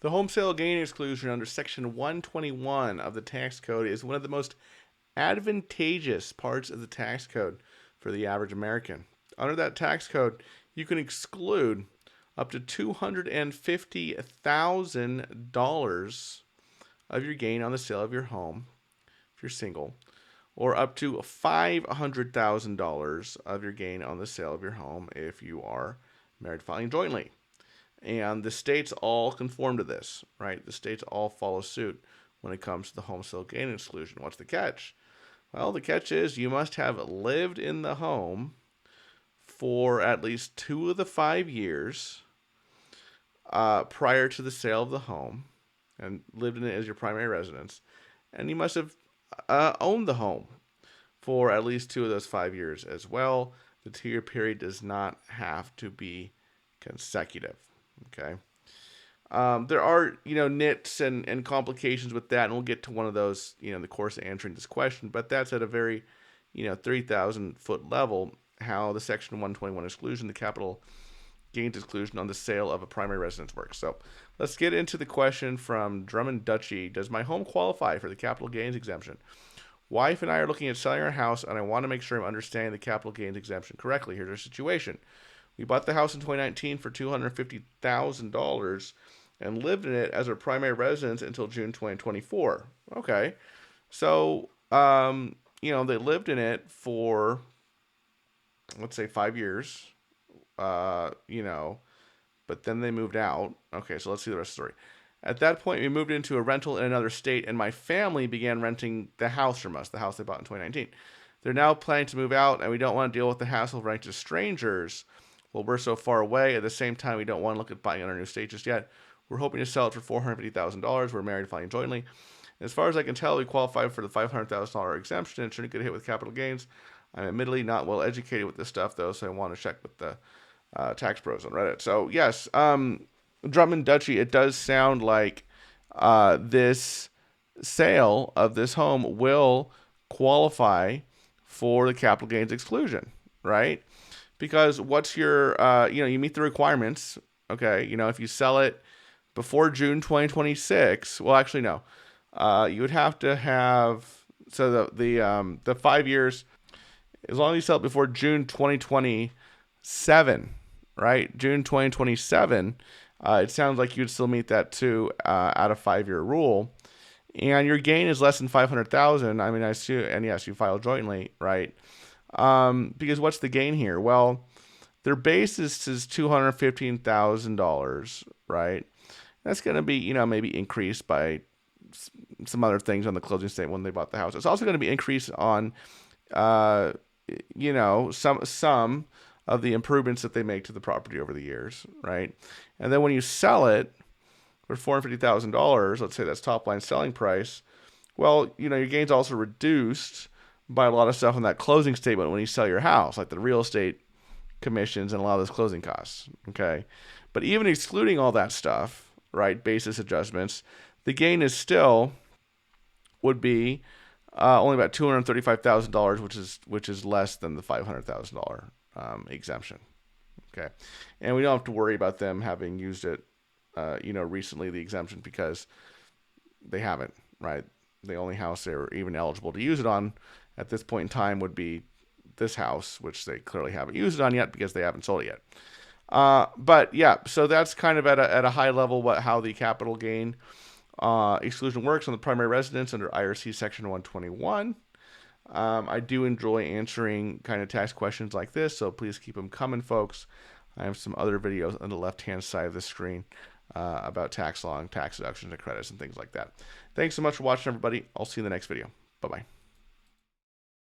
The home sale gain exclusion under Section 121 of the tax code is one of the most advantageous parts of the tax code for the average American. Under that tax code, you can exclude up to $250,000 of your gain on the sale of your home if you're single, or up to $500,000 of your gain on the sale of your home if you are married filing jointly. And the states all conform to this, right? The states all follow suit when it comes to the home sale gain exclusion. What's the catch? Well, the catch is you must have lived in the home for at least 2 of the 5 years prior to the sale of the home and lived in it as your primary residence. And you must have owned the home for at least 2 of those 5 years as well. The 2-year period does not have to be consecutive. Okay. There are, nits and complications with that, and we'll get to one of those, in the course of answering this question, but that's at a very, 3,000 foot level, how the Section 121 exclusion, the capital gains exclusion on the sale of a primary residence works. So let's get into the question from Drummond Duchy. Does my home qualify for the capital gains exemption? Wife and I are looking at selling our house, and I want to make sure I'm understanding the capital gains exemption correctly. Here's our situation. We bought the house in 2019 for $250,000 and lived in it as our primary residence until June 2024. Okay. So, they lived in it for, let's say, 5 years, but then they moved out. Okay, so let's see the rest of the story. At that point, we moved into a rental in another state, and my family began renting the house from us, the house they bought in 2019. They're now planning to move out, and we don't want to deal with the hassle of renting to strangers. Well, we're so far away. At the same time, we don't want to look at buying on our new state just yet. We're hoping to sell it for $450,000. We're married, filing jointly. As far as I can tell, we qualify for the $500,000 exemption and shouldn't get hit with capital gains. I'm admittedly not well educated with this stuff, though, so I want to check with the tax pros on Reddit. So, yes, Drummond Duchy, it does sound like this sale of this home will qualify for the capital gains exclusion, right? Because what's your, you meet the requirements, okay? If you sell it before June 2026, well, actually, no. You would have to have, so the 5 years, as long as you sell it before June 2027, right? June 2027, it sounds like you'd still meet that 2 out of 5-year rule. And your gain is less than $500,000. I mean, I assume, and yes, you file jointly, right? Because what's the gain here? Well, their basis is $215,000, right? That's going to be, maybe increased by some other things on the closing statement when they bought the house. It's also going to be increased on, some of the improvements that they make to the property over the years, right? And then when you sell it for $450,000, let's say that's top line selling price, well, your gain's also reduced by a lot of stuff in that closing statement when you sell your house, like the real estate commissions and a lot of those closing costs, okay? But even excluding all that stuff, right, basis adjustments, the gain is still would be only about $235,000, which is less than the $500,000 exemption, okay? And we don't have to worry about them having used it, recently, the exemption, because they haven't, right? The only house they were even eligible to use it on at this point in time would be this house, which they clearly haven't used it on yet because they haven't sold it yet. But yeah, so that's kind of at a high level how the capital gain exclusion works on the primary residence under IRC Section 121. I do enjoy answering kind of tax questions like this, so please keep them coming, folks. I have some other videos on the left-hand side of the screen about tax law and tax deductions and credits and things like that. Thanks so much for watching, everybody. I'll see you in the next video. Bye-bye.